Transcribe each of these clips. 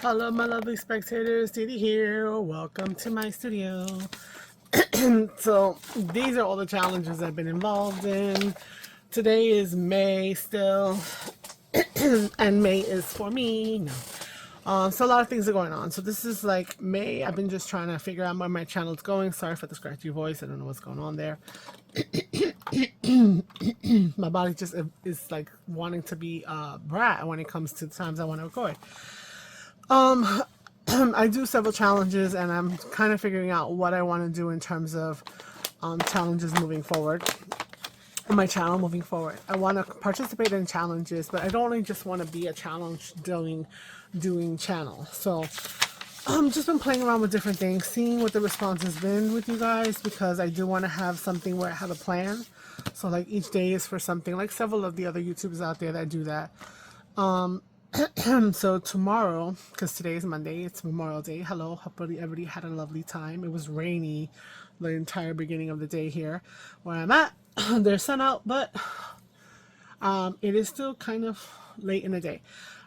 Hello, my lovely spectators. Didi here. Welcome to my studio. So, these are all the challenges I've been involved in. Today is May still, and May is for me. No. So a lot of things are going on. So this is like May. I've been just trying to figure out where my channel's going. Sorry for the scratchy voice. I don't know what's going on there. My body just is like wanting to be a brat when it comes to the times I want to record. I do several challenges, and I'm kind of figuring out what I want to do in terms of challenges moving forward. On my channel moving forward, I want to participate in challenges, but I don't only just want to be a challenge doing channel. So just been playing around with different things, seeing what the response has been with you guys, because I do want to have something where I have a plan. So like each day is for something, like several of the other YouTubers out there that do that. So tomorrow, because today is Monday, it's Memorial Day. Hello, hope everybody had a lovely time. It was rainy the entire beginning of the day here where I'm at. There's sun out, but it is still kind of late in the day.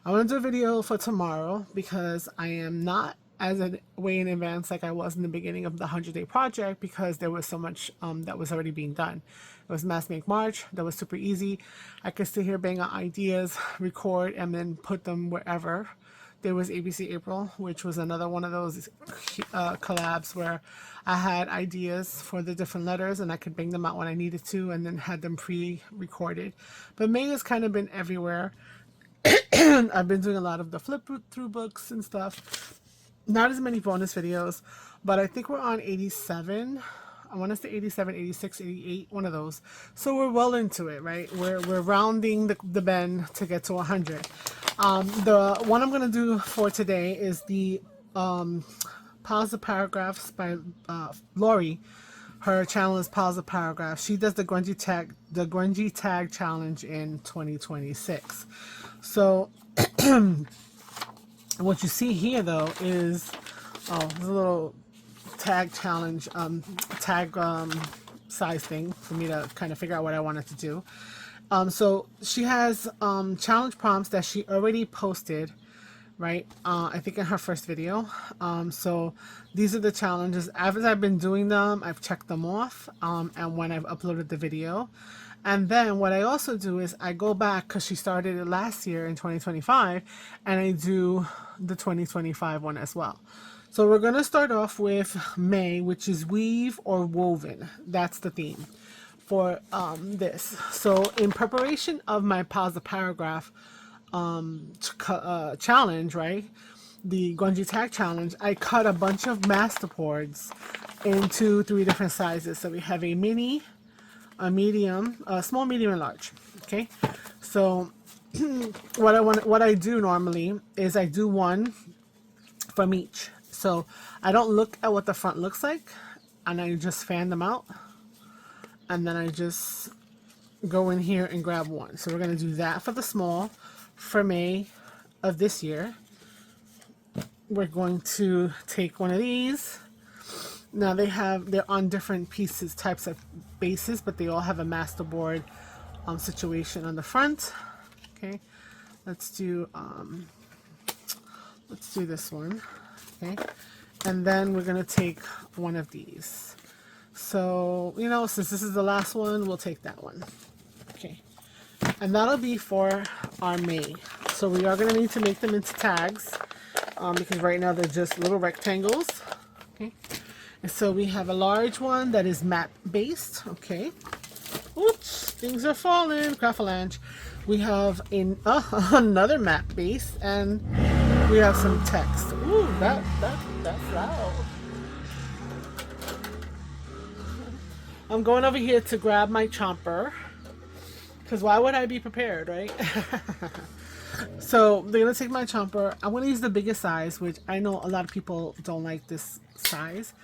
I want to do a video for tomorrow because I am not as way in advance like I was in the beginning of the 100-day project, because there was so much that was already being done. It was Mass Make March. That was super easy. I could sit here, bang out ideas, record, and then put them wherever. There was ABC April, which was another one of those collabs where I had ideas for the different letters and I could bang them out when I needed to, and then had them pre-recorded. But May has kind of been everywhere. I've been doing a lot of the flip through books and stuff. Not as many bonus videos, but I think we're on 87. I want to say 87, 86, 88, one of those. So we're well into it, right? We're rounding the bend to get to 100. The one I'm going to do for today is the Piles of Paragraphs by Lori. Her channel is Piles of Paragraphs. She does the Grungy Tag Challenge in 2026. So what you see here though is there's a little tag challenge size thing for me to kind of figure out what I wanted to do. So she has challenge prompts that she already posted, right? I think in her first video. So these are the challenges. As I've been doing them, I've checked them off, and when I've uploaded the video. And then what I also do is I go back, because she started it last year in 2025, and I do the 2025 one as well. So we're going to start off with May, which is weave or woven. That's the theme for this. So in preparation of my Pause the Paragraph challenge, right? The Grungy Tag Challenge, I cut a bunch of masterboards into 3 different sizes. So we have a mini, a medium, a small, medium, and large. Okay, so what I do normally is I do one from each. So I don't look at what the front looks like, and I just fan them out, and then I just go in here and grab one. So we're going to do that for the small for May of this year. We're going to take one of these. Now they're on different pieces, types of bases, but they all have a masterboard situation on the front. Okay, let's do this one. Okay, and then we're gonna take one of these. So since this is the last one, we'll take that one. Okay, and that'll be for our May. So we are gonna need to make them into tags, because right now they're just little rectangles. Okay. And so we have a large one that is matte based. Okay. Oops, things are falling. Craffalange. We have another matte base, and we have some text. Ooh, that's loud. I'm going over here to grab my chomper, because why would I be prepared, right? So they're gonna take my chomper. I'm gonna use the biggest size, which I know a lot of people don't like this size,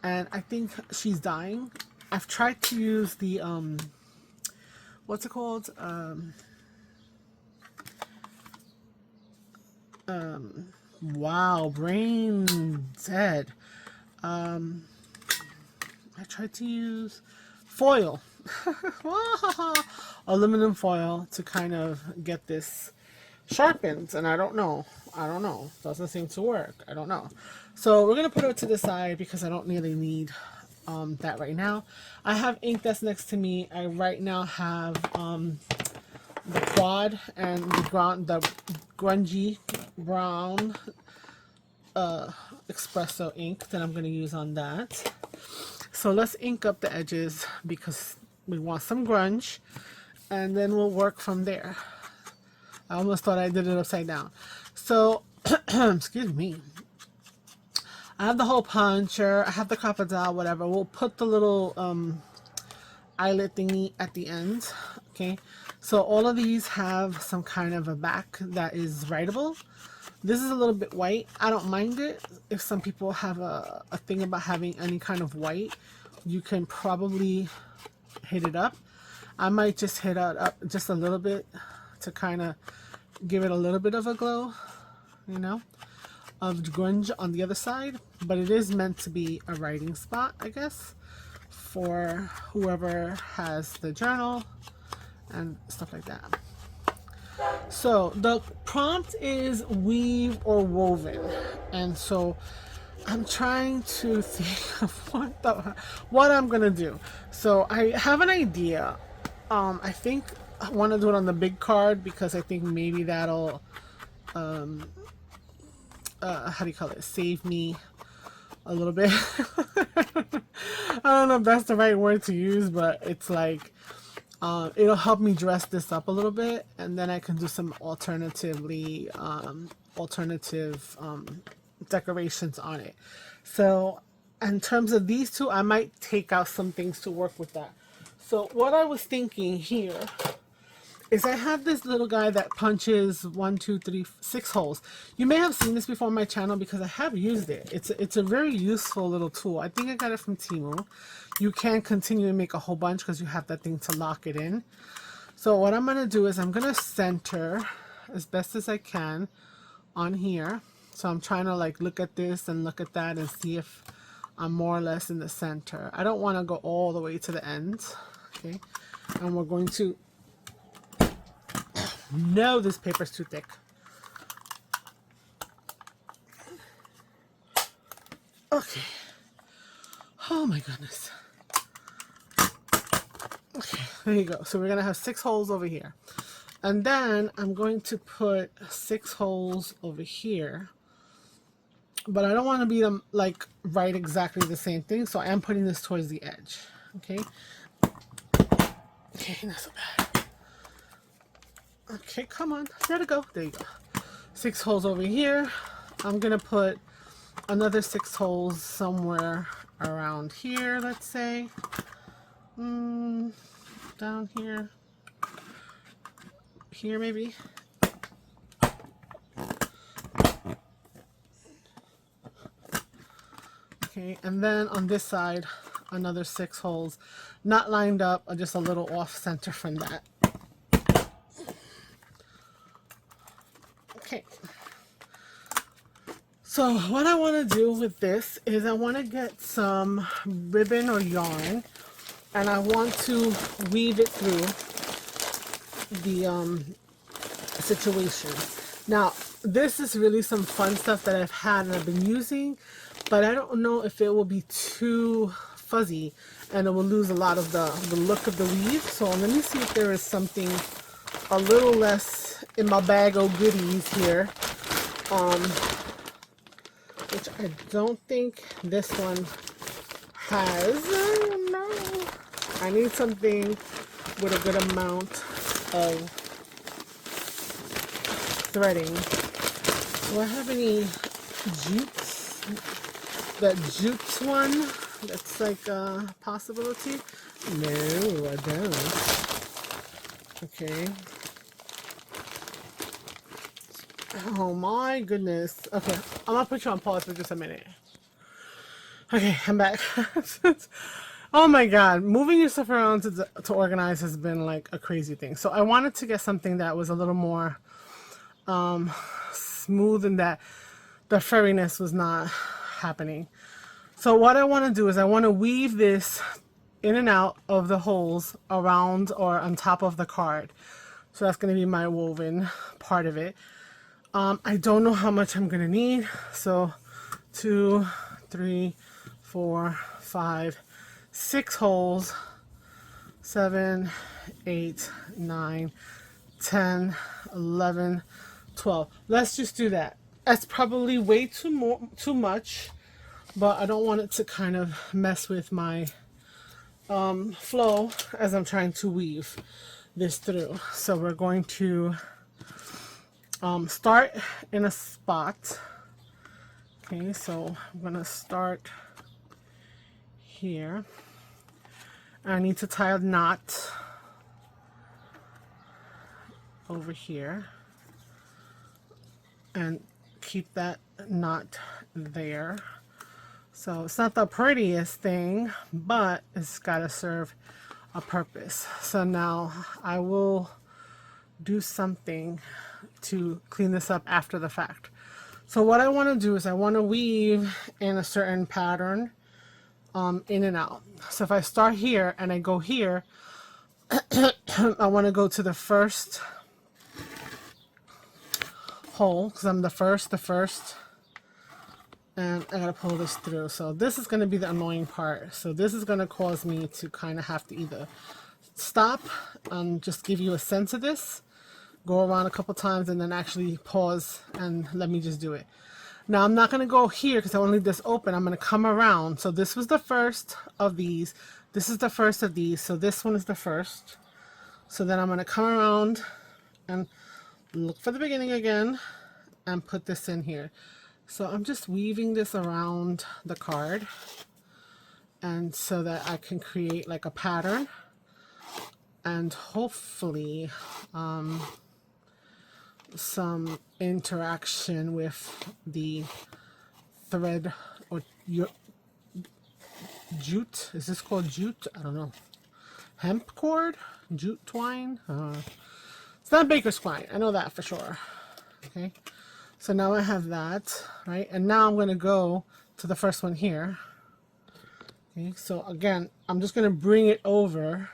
and I think she's dying. I've tried to use the what's it called? Wow, brain dead. I tried to use foil, aluminum foil, to kind of get this sharpens, and I don't know. Doesn't seem to work. I don't know. So we're gonna put it to the side because I don't really need that right now. I have ink that's next to me. I right now have the quad and the grungy brown espresso ink that I'm gonna use on that. So let's ink up the edges because we want some grunge, and then we'll work from there. I almost thought I did it upside down. So, excuse me. I have the hole puncher, I have the crocodile, whatever. We'll put the little eyelet thingy at the end, okay? So all of these have some kind of a back that is writable. This is a little bit white. I don't mind it. If some people have a thing about having any kind of white, you can probably hit it up. I might just hit it up just a little bit to kind of give it a little bit of a glow, you know, of grunge on the other side. But it is meant to be a writing spot, I guess, for whoever has the journal and stuff like that. So the prompt is weave or woven, and so I'm trying to think of what I'm gonna do. So I have an idea. I think I want to do it on the big card because I think maybe that'll how do you call it, save me a little bit. I don't know if that's the right word to use, but it's like it'll help me dress this up a little bit, and then I can do some alternative decorations on it. So in terms of these two, I might take out some things to work with that. So what I was thinking here is I have this little guy that punches 1, 2, 3, 6 holes. You may have seen this before on my channel because I have used it. It's a very useful little tool. I think I got it from Temu. You can continue and make a whole bunch because you have that thing to lock it in. So what I'm going to do is I'm going to center as best as I can on here. So I'm trying to like look at this and look at that and see if I'm more or less in the center. I don't want to go all the way to the end. Okay. And we're going to... No, this paper's too thick. Okay. Oh my goodness. Okay, there you go. So we're going to have 6 holes over here. And then I'm going to put 6 holes over here. But I don't want to be them like right exactly the same thing. So I am putting this towards the edge. Okay. Okay, not so bad. Okay, come on. There to go. There you go. 6 holes over here. I'm going to put another 6 holes somewhere around here, let's say. Down here. Here, maybe. Okay, and then on this side, another 6 holes. Not lined up, just a little off center from that. Okay. So what I want to do with this is I want to get some ribbon or yarn, and I want to weave it through the situation. Now, this is really some fun stuff that I've had and I've been using, but I don't know if it will be too fuzzy and it will lose a lot of the look of the weave. So let me see if there is something a little less in my bag of goodies here, which I don't think this one has. Oh, no. I need something with a good amount of threading. Do I have any jutes? That jutes one? That's like a possibility? No, I don't. Okay. Oh my goodness. Okay, I'm gonna put you on pause for just a minute. Okay, I'm back. Oh my god, moving your stuff around to organize has been like a crazy thing. So I wanted to get something that was a little more smooth and that the furriness was not happening. So what I want to do is I want to weave this in and out of the holes around or on top of the card. So that's going to be my woven part of it. I don't know how much I'm going to need. So 2, 3, 4, 5, 6 holes, 7, 8, 9, 10, 11, 12. Let's just do that. That's probably way too much, but I don't want it to kind of mess with my flow as I'm trying to weave this through. So we're going to start in a spot. Okay, so I'm gonna start here. I need to tie a knot over here and keep that knot there. So it's not the prettiest thing, but it's got to serve a purpose. So now I will do something to clean this up after the fact. So what I want to do is I want to weave in a certain pattern, in and out. So if I start here and I go here, I want to go to the first hole because I'm the first, and I gotta pull this through. So this is gonna be the annoying part. So this is gonna cause me to kind of have to either stop and just give you a sense of this, go around a couple times, and then actually pause and let me just do it. Now I'm not gonna go here because I want to leave this open. I'm gonna come around. So this was the first of these. This is the first of these. So this one is the first. So then I'm gonna come around and look for the beginning again and put this in here. So I'm just weaving this around the card, and so that I can create like a pattern and hopefully some interaction with the thread or your jute. Is this called jute? I don't know. Hemp cord? Jute twine? It's not baker's twine. I know that for sure. Okay. So now I have that, right? And now I'm going to go to the first one here. Okay, so again, I'm just going to bring it over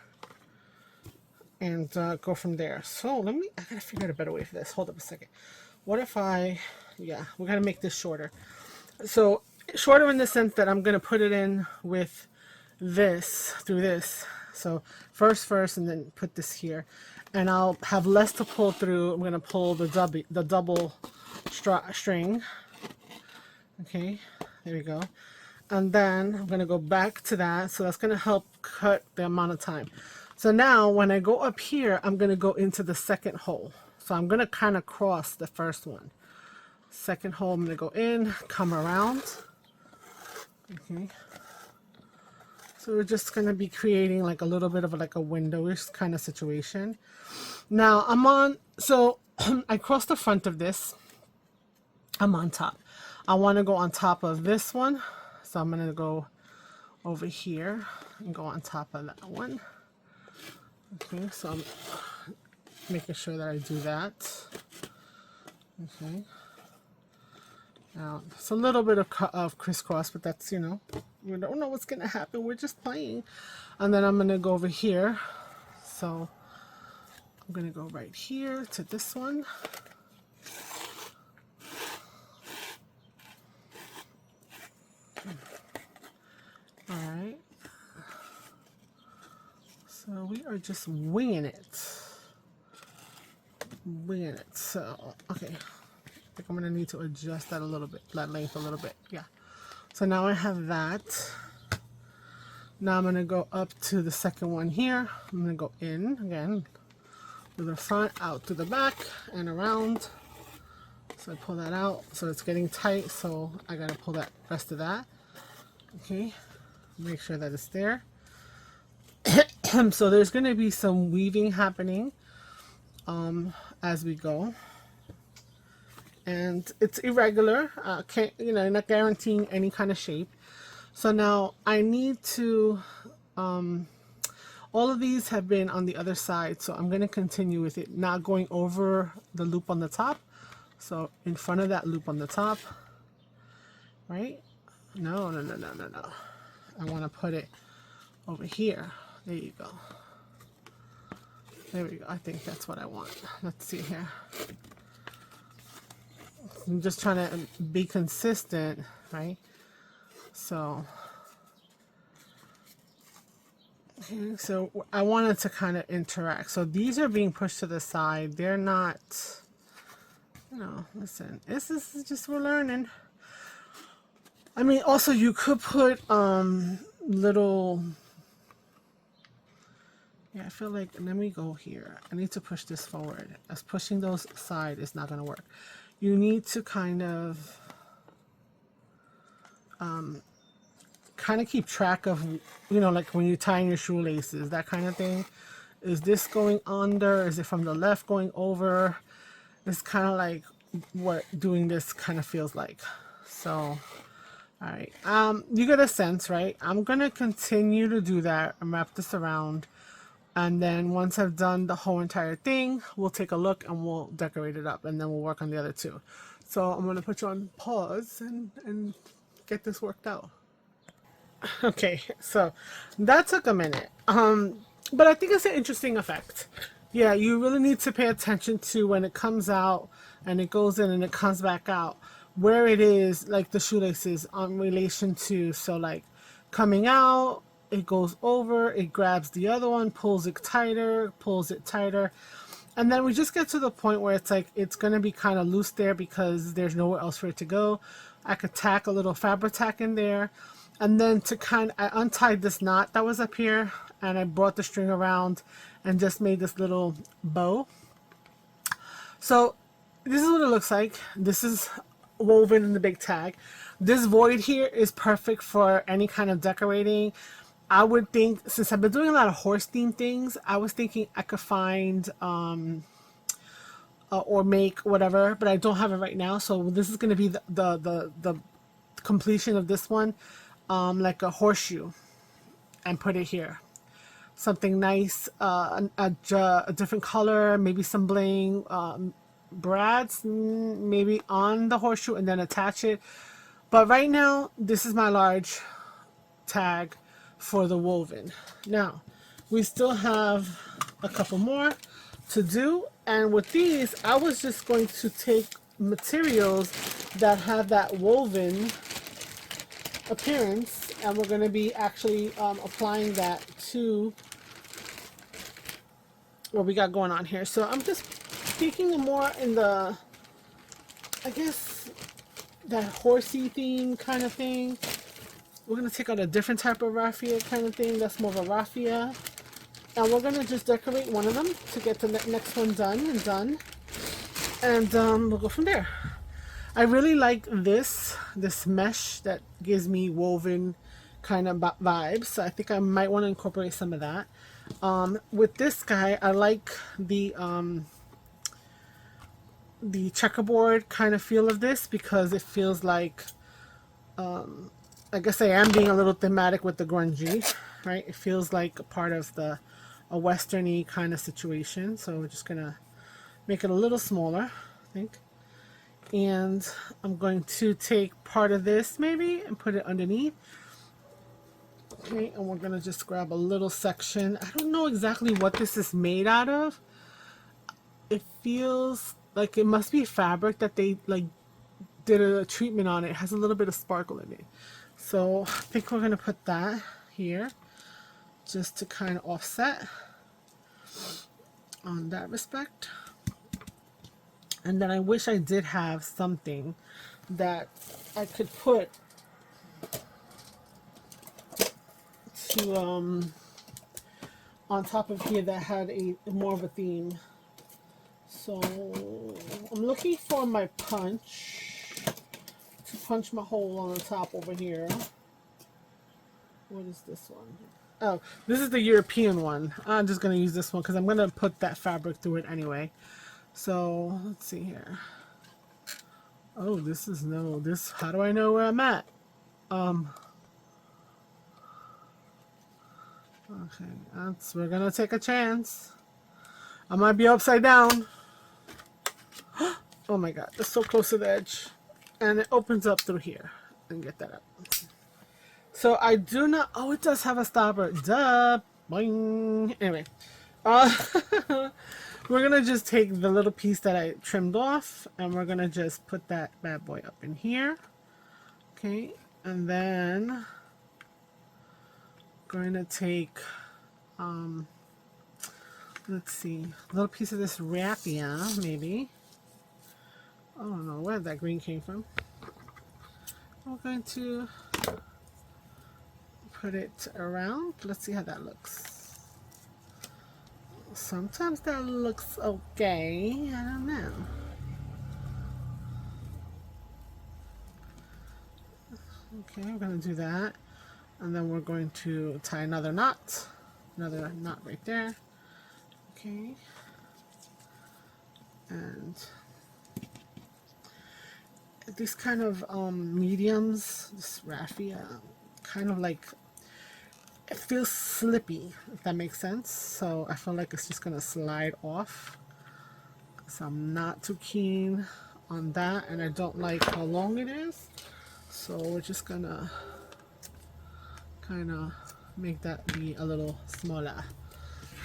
and go from there. So I got to figure out a better way for this. Hold up a second. What if we got to make this shorter. So shorter in the sense that I'm going to put it in with this, through this. So first, and then put this here. And I'll have less to pull through. I'm going to pull the double string. Okay, there we go. And then I'm going to go back to that. So that's going to help cut the amount of time. So now when I go up here, I'm going to go into the second hole. So I'm going to kind of cross the first one. Second hole, I'm going to go in, come around. Okay. So we're just going to be creating like a little bit of like a windowish kind of situation. Now so I crossed the front of this. I'm on top. I want to go on top of this one. So I'm going to go over here and go on top of that one. Okay, so I'm making sure that I do that. Okay. Now, it's a little bit of crisscross, but that's, we don't know what's going to happen. We're just playing. And then I'm going to go over here. So I'm going to go right here to this one. All right. So we are just winging it. So, okay. I think I'm going to need to adjust that a little bit, that length a little bit. Yeah. So now I have that. Now I'm going to go up to the second one here. I'm going to go in again to the front, out to the back, and around. So I pull that out. So it's getting tight, so I got to pull that rest of that. Okay. Make sure that it's there. So there's going to be some weaving happening as we go. And it's irregular. Not guaranteeing any kind of shape. So now I need to, all of these have been on the other side, so I'm going to continue with it, not going over the loop on the top. So in front of that loop on the top, right? No. I want to put it over here. There you go. There we go. I think that's what I want. Let's see here. I'm just trying to be consistent, right? So, okay, so I wanted to kind of interact. So these are being pushed to the side. They're not, you know, listen, this is just, we're learning. I mean, also you could put little, yeah, I feel like, let me go here. I need to push this forward. As pushing those aside is not going to work. You need to kind of keep track of, you know, like when you're tying your shoelaces, that kind of thing. Is this going under? Is it from the left going over? It's kind of like what doing this kind of feels like. So, all right. You get a sense, right? I'm going to continue to do that and wrap this around. And then once I've done the whole entire thing, we'll take a look and we'll decorate it up, and then we'll work on the other two. So I'm going to put you on pause and get this worked out. Okay, so that took a minute. But I think it's an interesting effect. Yeah, you really need to pay attention to when it comes out and it goes in and it comes back out, where it is, like the shoelaces on relation to, so like coming out, it goes over, it grabs the other one, pulls it tighter, and then we just get to the point where it's like it's going to be kind of loose there because there's nowhere else for it to go. I could tack a little fabric tack in there, and then I untied this knot that was up here, and I brought the string around and just made this little bow. So this is what it looks like. This is woven in the big tag. This void here is perfect for any kind of decorating. I would think, since I've been doing a lot of horse themed things, I was thinking I could find or make whatever, but I don't have it right now. So this is going to be the completion of this one, like a horseshoe, and put it here. Something nice, a different color, maybe some bling, brads, maybe on the horseshoe, and then attach it. But right now, this is my large tag for the woven. Now, we still have a couple more to do, and with these, I was just going to take materials that have that woven appearance, and we're going to be actually applying that to what we got going on here. So I'm just speaking more in the, I guess, that horsey theme kind of thing. We're going to take out a different type of raffia kind of thing. That's more of a raffia. And we're going to just decorate one of them to get the next one done. And we'll go from there. I really like this mesh that gives me woven kind of vibes. So I think I might want to incorporate some of that. With this guy, I like the checkerboard kind of feel of this, because it feels like, I guess I am being a little thematic with the grungy, right? It feels like a part of a westerny kind of situation. So we're just gonna make it a little smaller, I think. And I'm going to take part of this maybe and put it underneath. Okay, and we're gonna just grab a little section. I don't know exactly what this is made out of. It feels like it must be fabric that they like did a treatment on it. It has a little bit of sparkle in it. So I think we're gonna put that here just to kind of offset on that respect. And then I wish I did have something that I could put to on top of here that had a more of a theme. So I'm looking for my punch to punch my hole on the top over here. What is this one? Oh, this is the European one. I'm just going to use this one because I'm going to put that fabric through it anyway. So let's see here. Oh, this is no, this, how do I know where I'm at? Okay, we're gonna take a chance. I might be upside down. Oh my god, that's so close to the edge. And it opens up through here. And get that up. So I do not, oh, it does have a stopper. Duh. Boing. Anyway, Uh, we're gonna just take the little piece that I trimmed off, and we're gonna just put that bad boy up in here. Okay, and then going to take, let's see, a little piece of this raffia, maybe. I don't know where that green came from. We're going to put it around. Let's see how that looks. Sometimes that looks okay. I don't know. Okay, we're going to do that. And then we're going to tie another knot. Another knot right there. Okay. And these kind of mediums, this raffia, kind of like, it feels slippy, if that makes sense. So I feel like it's just going to slide off. So I'm not too keen on that, and I don't like how long it is. So we're just going to kind of make that be a little smaller.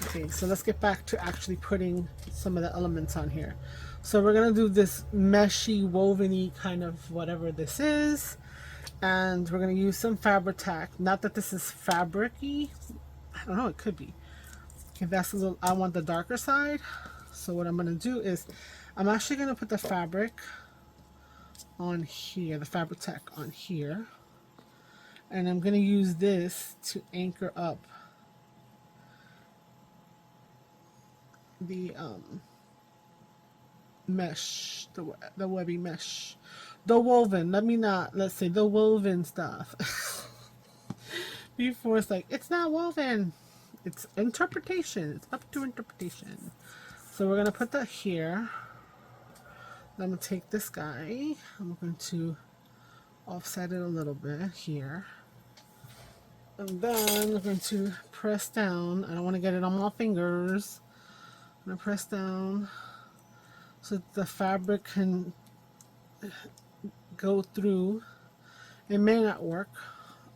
Okay, so let's get back to actually putting some of the elements on here. So we're gonna do this meshy, woveny kind of whatever this is, and we're gonna use some fabric tack. Not that this is fabricy, I don't know, it could be. Okay, that's a little, I want the darker side. So what I'm gonna do is, I'm actually gonna put the fabric on here, the fabric tack on here, and I'm gonna use this to anchor up the mesh, the webby mesh, the woven. Let's say the woven stuff. Before it's like, it's not woven, it's interpretation. It's up to interpretation. So we're gonna put that here. I'm gonna take this guy. I'm going to offset it a little bit here. And then I'm going to press down. I don't want to get it on my fingers. I'm gonna press down so the fabric can go through. It may not work,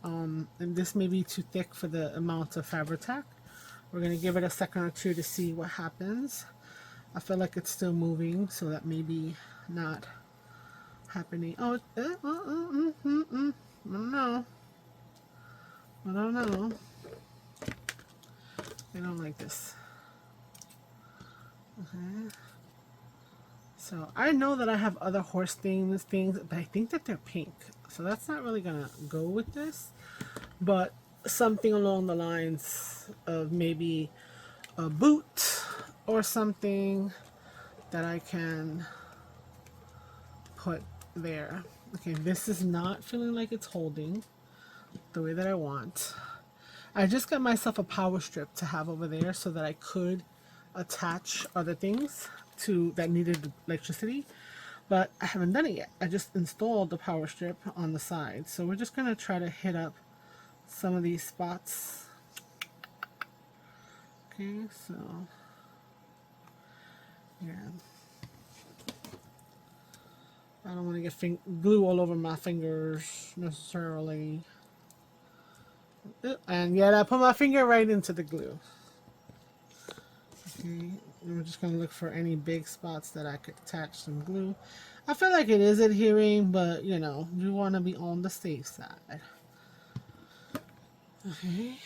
and this may be too thick for the amount of fabric tack. We're going to give it a second or two to see what happens. I feel like it's still moving, so that may be not happening. Oh, I don't know. I don't know. I don't like this. Okay. So I know that I have other horse things, but I think that they're pink. So that's not really gonna go with this. But something along the lines of maybe a boot or something that I can put there. Okay, this is not feeling like it's holding the way that I want. I just got myself a power strip to have over there so that I could attach other things to that needed electricity, but I haven't done it yet. I just installed the power strip on the side, so we're just gonna try to hit up some of these spots. Okay, so yeah, I don't want to get glue all over my fingers necessarily. And yet I put my finger right into the glue. Okay, and we're just going to look for any big spots that I could attach some glue. I feel like it is adhering, but you know, you want to be on the safe side. Okay.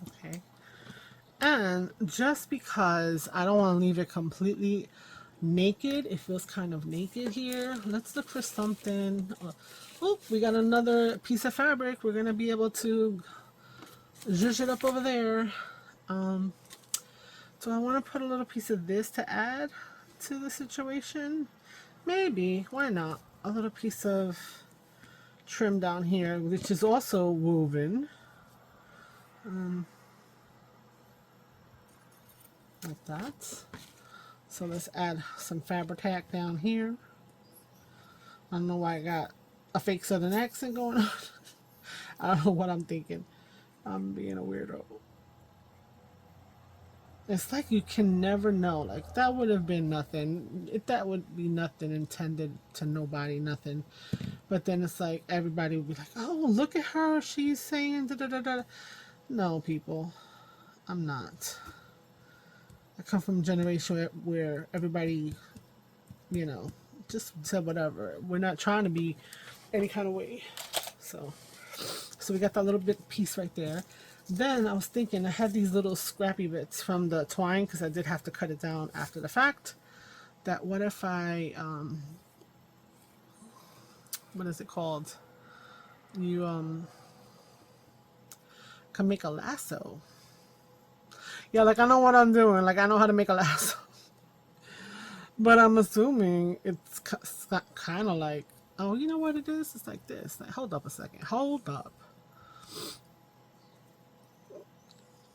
Okay. And just because I don't want to leave it completely naked, it feels kind of naked here. Let's look for something. Oh, we got another piece of fabric. We're going to be able to zhuzh it up over there. Do I want to put a little piece of this to add to the situation? Maybe. Why not? A little piece of trim down here, which is also woven. Like that. So let's add some fabric tack down here. I don't know why I got a fake southern accent going on. I don't know what I'm thinking. I'm being a weirdo. It's like you can never know. Like that would have been nothing. That would be nothing intended to nobody, nothing. But then it's like everybody would be like, "Oh, look at her. She's saying da da da da." No, people, I'm not. I come from a generation where everybody, you know, just said whatever. We're not trying to be any kind of way. So, so we got that little bit piece right there. Then I was thinking I had these little scrappy bits from the twine because I did have to cut it down after the fact. That what if I what is it called? You can make a lasso. Yeah, like I know what I'm doing. Like I know how to make a lasso. But I'm assuming it's kind of like, oh, you know what it is? It's like this. Like, hold up a second. Hold up.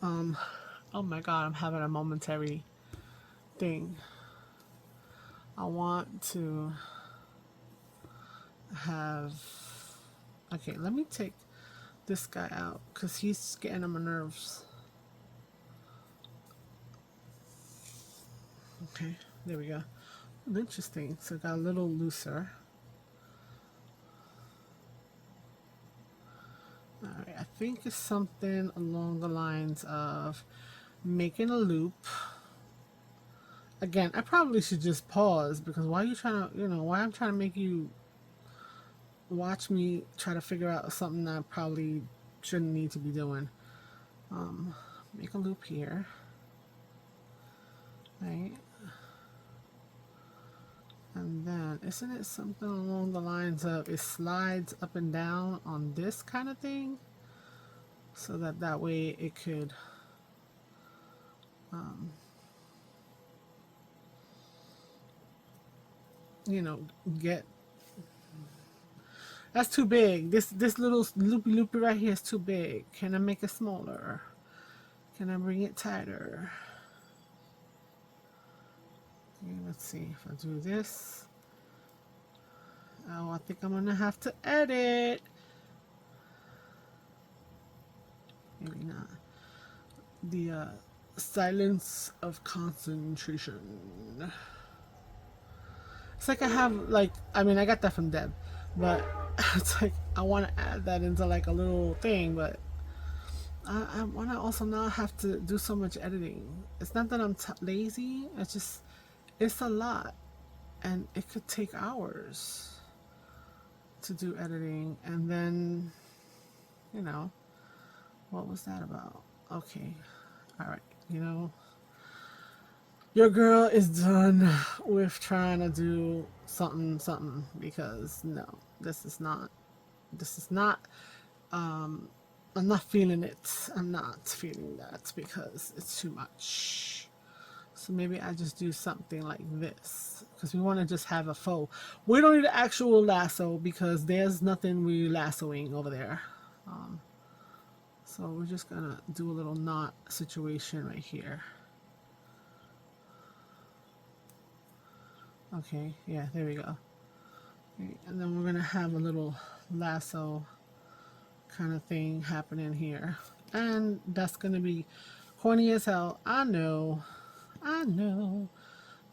Oh my God, I'm having a momentary thing. I want to have. Okay, let me take this guy out because he's getting on my nerves. Okay, there we go. Interesting. So it got a little looser. Alright, I think it's something along the lines of making a loop. Again, I probably should just pause because why are you trying to, why I'm trying to make you watch me try to figure out something that I probably shouldn't need to be doing. Make a loop here, right? And then, isn't it something along the lines of it slides up and down on this kind of thing? So that way it could, you know, get. That's too big. This little loopy loopy right here is too big. Can I make it smaller? Can I bring it tighter? Okay, let's see if I do this. Oh, I think I'm gonna have to edit. Maybe not. The silence of concentration. It's like I have like, I mean, I got that from Deb, but it's like I want to add that into like a little thing, but I want to also not have to do so much editing. It's not that I'm lazy. It's just it's a lot, and it could take hours to do editing, and then you know what was that about? Okay, all right, your girl is done with trying to do something because no, this is not. This is not. I'm not feeling it. I'm not feeling that because it's too much. So maybe I just do something like this because we want to just have a faux. We don't need an actual lasso because there's nothing we lassoing over there. So we're just gonna do a little knot situation right here. Okay, yeah, there we go. Okay, and then we're gonna have a little lasso kind of thing happening here. And that's gonna be corny as hell. I know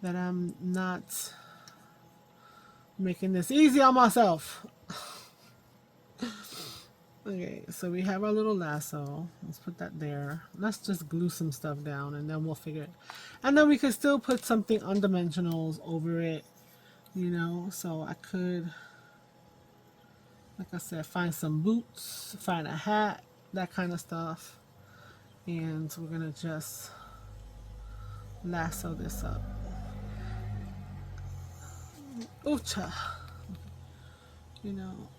that I'm not making this easy on myself. Okay, so we have our little lasso. Let's put that there. Let's just glue some stuff down and then we'll figure it. And then we could still put something undimensionals over it, so I could, like I said, find some boots, find a hat, that kind of stuff. And we're gonna just lasso this up. Oocha. You know,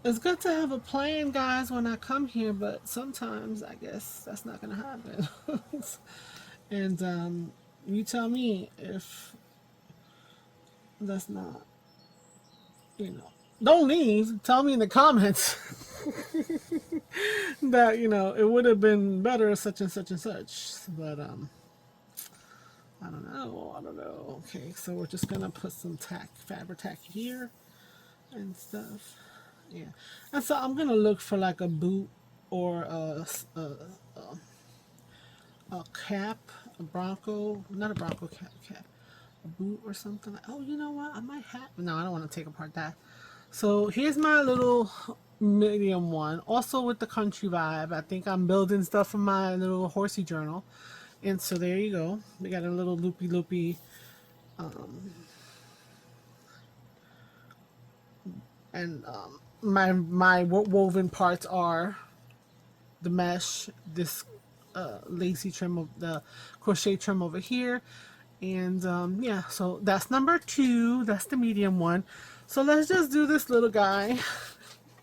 it's good to have a plan, guys, when I come here, but sometimes I guess that's not gonna happen. And you tell me if that's not, don't leave. Tell me in the comments that it would have been better, such and such and such. But I don't know. I don't know. Okay, so we're just gonna put some fabric tack here and stuff. Yeah, and so I'm gonna look for like a boot or a cap a Bronco, not a Bronco cat, a boot or something. Oh, you know what? I might have. No, I don't want to take apart that. So here's my little medium one, also with the country vibe. I think I'm building stuff for my little horsey journal. And so there you go. We got a little loopy loopy, and my woven parts are the mesh, this lacy trim of the crochet trim over here, and yeah. So that's number 2. That's the medium one. So let's just do this little guy.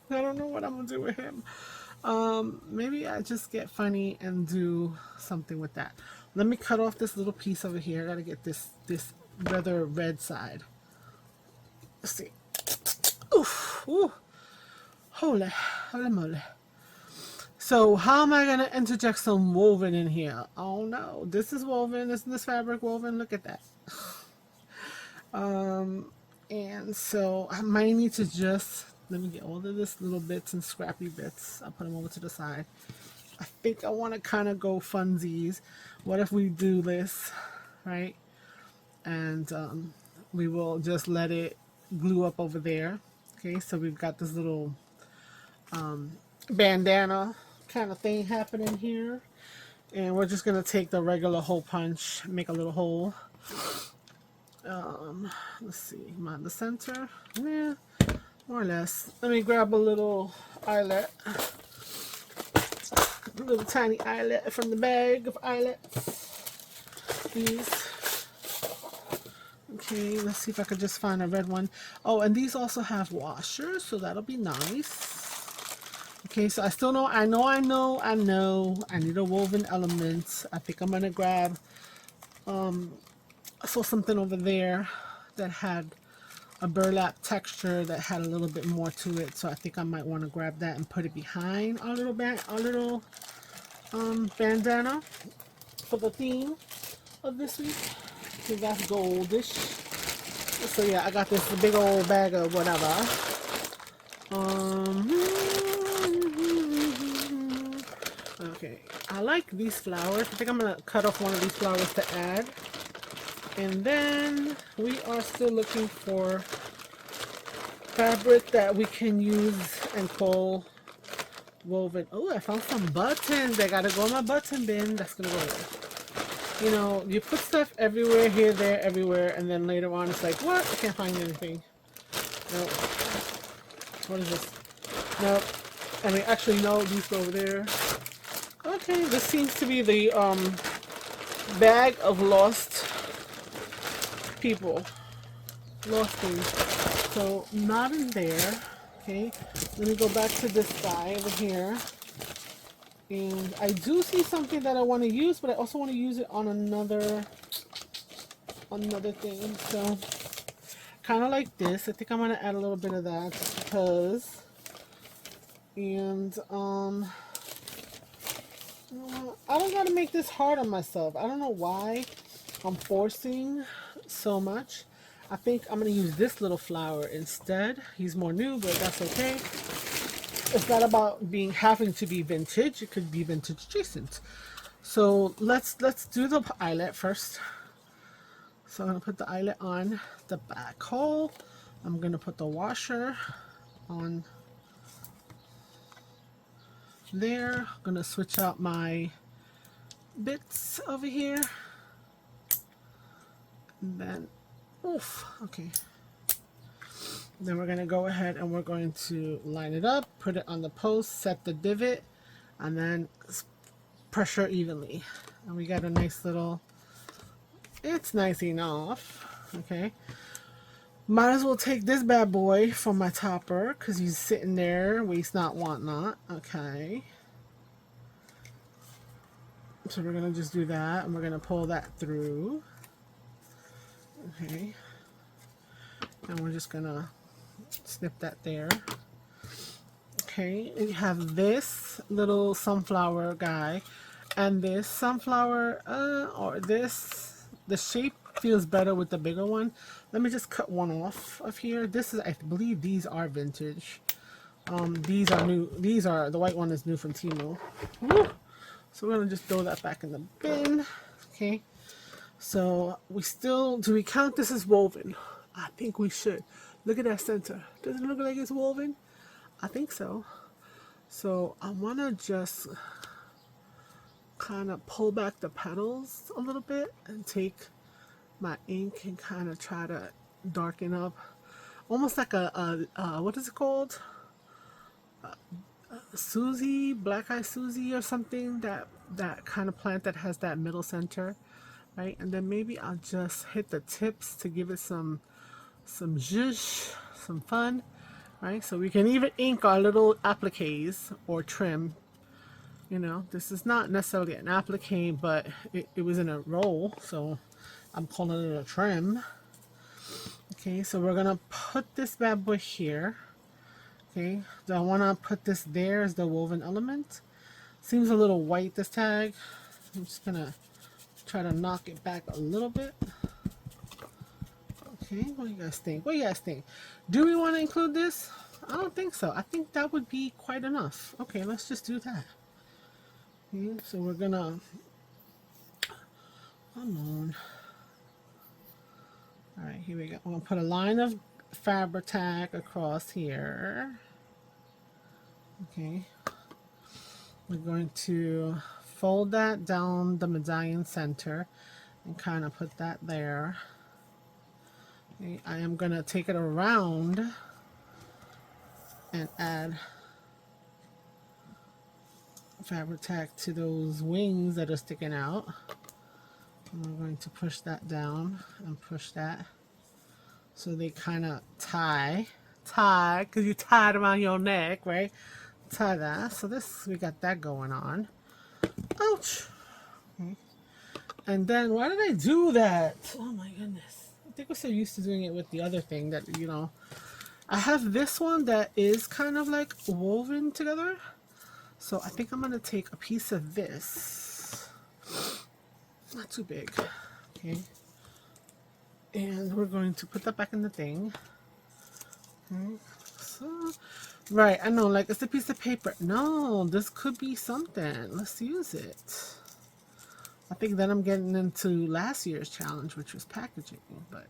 I don't know what I'm gonna do with him. Maybe I just get funny and do something with that. Let me cut off this little piece over here. I gotta get this rather red side. Let's see. Oof, ooh, holy moly. So how am I gonna interject some woven in here? Oh no, this is woven. Isn't this fabric woven? Look at that. And so I might need to just, let me get all of this little bits and scrappy bits. I'll put them over to the side. I think I want to kind of go funsies. What if we do this, right? And we will just let it glue up over there. Okay, so we've got this little bandana kind of thing happening here. And we're just going to take the regular hole punch, make a little hole. Let's see, am I in the center? Yeah, more or less. Let me grab a little eyelet. A little tiny eyelet from the bag of eyelets. These. Okay, let's see if I could just find a red one. Oh, and these also have washers, so that'll be nice. Okay, so I still know, I need a woven element. I think I'm gonna grab, I saw something over there that had a burlap texture that had a little bit more to it, so I think I might want to grab that and put it behind our little bandana for the theme of this week, because that's goldish. So yeah, I got this big old bag of whatever. Okay, I like these flowers. I think I'm gonna cut off one of these flowers to add. And then we are still looking for fabric that we can use and call woven. Oh, I found some buttons. I gotta go in my button bin. That's gonna go there. You know, you put stuff everywhere, here, there, everywhere, and then later on it's like, what? I can't find anything. Nope. What is this? Nope. I mean, actually, no, these go over there. Okay, this seems to be the bag of lost people. Lost things. So, not in there. Okay, let me go back to this guy over here. And I do see something that I want to use, but I also want to use it on another thing. So, kind of like this. I think I'm going to add a little bit of that just because. And, I don't got to make this hard on myself. I don't know why I'm forcing so much. I think I'm going to use this little flower instead. He's more new, but that's okay. It's not about having to be vintage. It could be vintage adjacent. So let's do the eyelet first. So I'm going to put the eyelet on the back hole. I'm going to put the washer on there. I'm going to switch out my bits over here. And then, oof, okay. Then we're going to go ahead and we're going to line it up, put it on the post, set the divot, and then pressure evenly. And we got a nice little, it's nice enough. Okay. Might as well take this bad boy from my topper because he's sitting there, waste not, want not. Okay. So we're going to just do that, and we're going to pull that through. Okay. And we're just going to snip that there. Okay, and you have this little sunflower guy and this sunflower, or this, the shape feels better with the bigger one. Let me just cut one off of here. This is, I believe these are vintage. These are new. These are, the white one is new from Temu. Woo! So we're gonna just throw that back in the bin. Okay, so do we count this as woven? I think we should. Look at that center. Does it look like it's woven? I think so. So I want to just kind of pull back the petals a little bit and take my ink and kind of try to darken up, almost like what is it called? Susie, black eye Susie or something, that kind of plant that has that middle center, right? And then maybe I'll just hit the tips to give it some zhuzh, some fun, right? So we can even ink our little appliques or trim. You know, this is not necessarily an applique, but it was in a roll, so I'm calling it a trim. Okay, so we're gonna put this bad boy here. Okay, do I want to put this there as the woven element? Seems a little white, this tag. I'm just gonna try to knock it back a little bit. Okay, what do you guys think? What do you guys think? Do we want to include this? I don't think so. I think that would be quite enough. Okay, let's just do that. Okay, so we're gonna, come on. All right, here we go. I'm gonna put a line of fabric tag across here. Okay, we're going to fold that down the medallion center and kind of put that there. Okay, I am gonna take it around and add fabric tag to those wings that are sticking out. And we're going to push that down and push that so they kind of tie, because you tie it around your neck, right? Tie that. So this, we got that going on. Ouch. Okay. And then why did I do that? Oh my goodness. I think we're so used to doing it with the other thing that, you know, I have this one that is kind of like woven together. So I think I'm going to take a piece of this. Not too big. Okay. And we're going to put that back in the thing. Okay. So, right, I know, like, it's a piece of paper. No, this could be something. Let's use it. I think then I'm getting into last year's challenge, which was packaging, but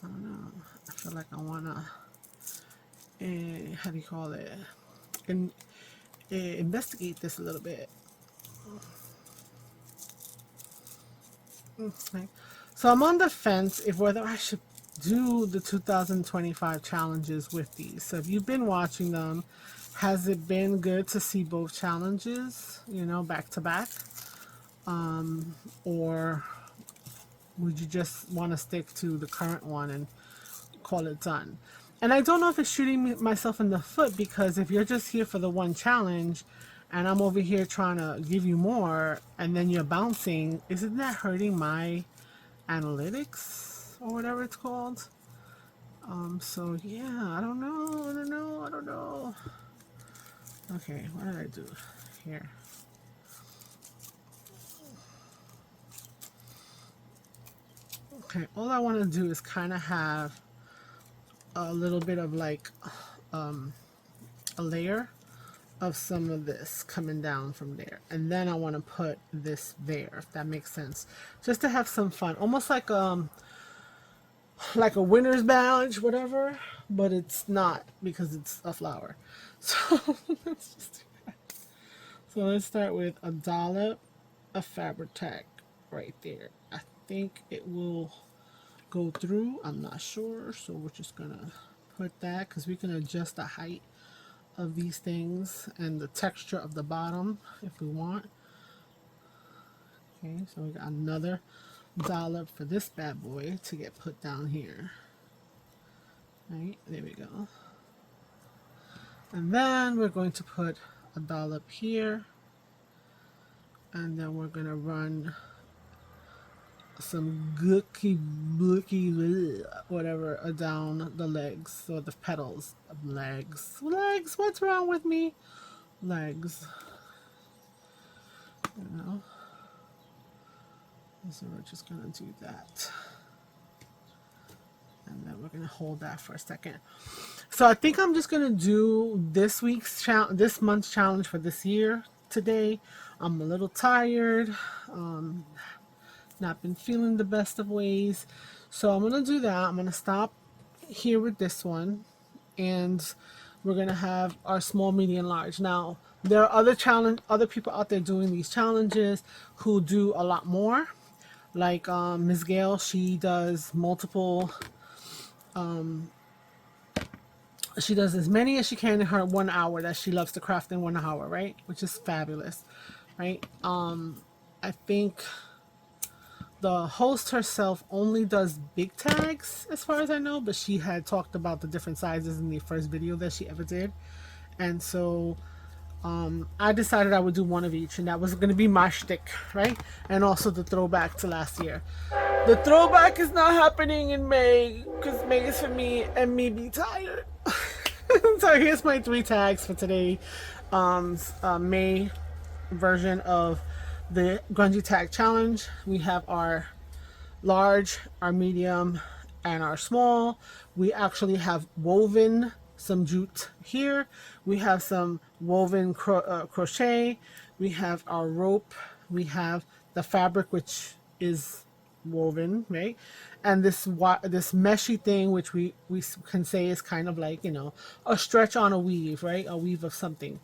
I don't know. I feel like I want to, how do you call it? Investigate this a little bit. Okay. So I'm on the fence if whether I should do the 2025 challenges with these. So if you've been watching them, has it been good to see both challenges, you know, back to back? Or would you just want to stick to the current one and call it done? And I don't know if it's shooting myself in the foot, because if you're just here for the one challenge and I'm over here trying to give you more and then you're bouncing, isn't that hurting my analytics or whatever it's called? So yeah, I don't know. Okay, what did I do here? Okay, all I want to do is kind of have a little bit of like a layer of some of this coming down from there, and then I want to put this there, if that makes sense, just to have some fun, almost like a winner's badge, whatever, but it's not, because it's a flower. So let's just do that. So let's start with a dollop of fabric tag right there. I think it will go through, I'm not sure, so we're just gonna put that, because we can adjust the height of these things and the texture of the bottom if we want. Okay, so we got another dollop for this bad boy to get put down here. Right, there we go. And then we're going to put a dollop here, and then we're gonna run some gooky whatever down the legs, or the petals of legs. What's wrong with me? Legs. You know. So we're just gonna do that, and then we're gonna hold that for a second. So I think I'm just gonna do this month's challenge for this year today. I'm a little tired. not been feeling the best of ways. So I'm gonna do that. I'm gonna stop here with this one, and we're gonna have our small, medium, large. Now there are other people out there doing these challenges who do a lot more. Like Ms. Gail, she does multiple. She does as many as she can in her 1 hour that she loves to craft in 1 hour, right? Which is fabulous, right? I think the host herself only does big tags as far as I know, but she had talked about the different sizes in the first video that she ever did. And so I decided I would do one of each, and that was going to be my shtick, right? And also the throwback to last year. The throwback is not happening in May because May is for me and me be tired. So here's my 3 tags for today. May version of the Grungy Tag Challenge. We have our large, our medium, and our small. We actually have woven some jute here. We have some woven crochet. We have our rope. We have the fabric, which is woven, right? And this meshy thing, which we can say is kind of like, you know, a stretch on a weave, right? A weave of something.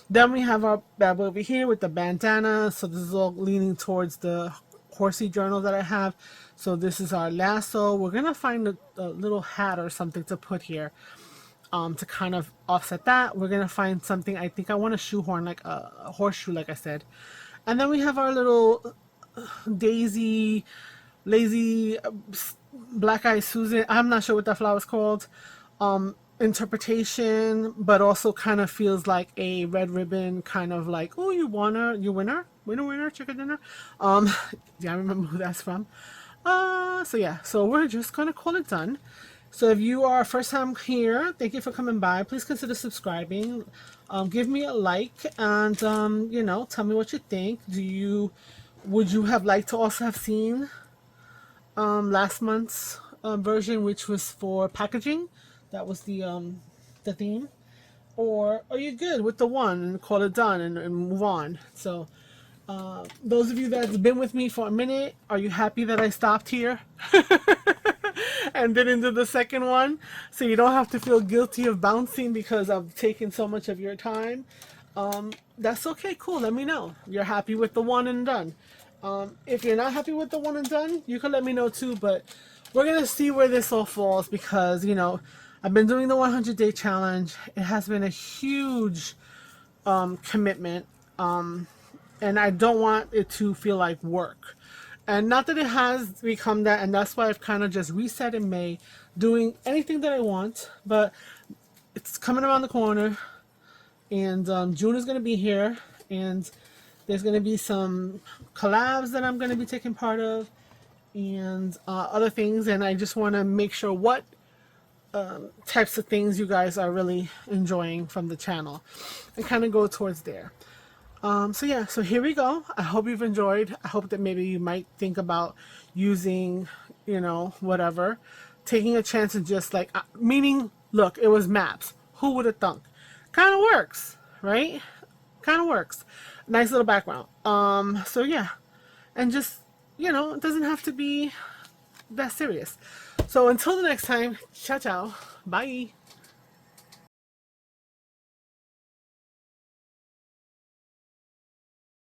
Then we have our bab over here with the bandana. So this is all leaning towards the horsey journal that I have. So this is our lasso. We're gonna find a little hat or something to put here to kind of offset that. We're gonna find something. I think I want to shoehorn like a horseshoe, like I said. And then we have our little daisy, lazy, black eyed Susan. I'm not sure what that flower's called. Interpretation, but also kind of feels like a red ribbon, kind of like, oh, you winner, chicken dinner. Yeah, I remember who that's from. So yeah, so we're just gonna call it done. So if you are first time here, thank you for coming by. Please consider subscribing. Give me a like, and you know, tell me what you think. Would you have liked to also have seen last month's version, which was for packaging? That was the theme. Or are you good with the one and call it done and move on? So those of you that have been with me for a minute, are you happy that I stopped here and didn't do the second one? So you don't have to feel guilty of bouncing because I've taken so much of your time. That's okay, cool. Let me know. You're happy with the one and done. If you're not happy with the one and done, you can let me know too, but we're going to see where this all falls because, you know, I've been doing the 100-day challenge. It has been a huge commitment, and I don't want it to feel like work. And not that it has become that, and that's why I've kind of just reset in May, doing anything that I want, but it's coming around the corner, and June is going to be here, and there's going to be some collabs that I'm going to be taking part of, and other things, and I just want to make sure what types of things you guys are really enjoying from the channel and kind of go towards there. So yeah, so here we go. I hope you've enjoyed. I hope that maybe you might think about using, you know, whatever, taking a chance and just like, meaning, look, it was maps. Who would have thunk? Kind of works, right? Kind of works. Nice little background. So yeah, and just, you know, it doesn't have to be that serious. So until the next time, ciao ciao, bye.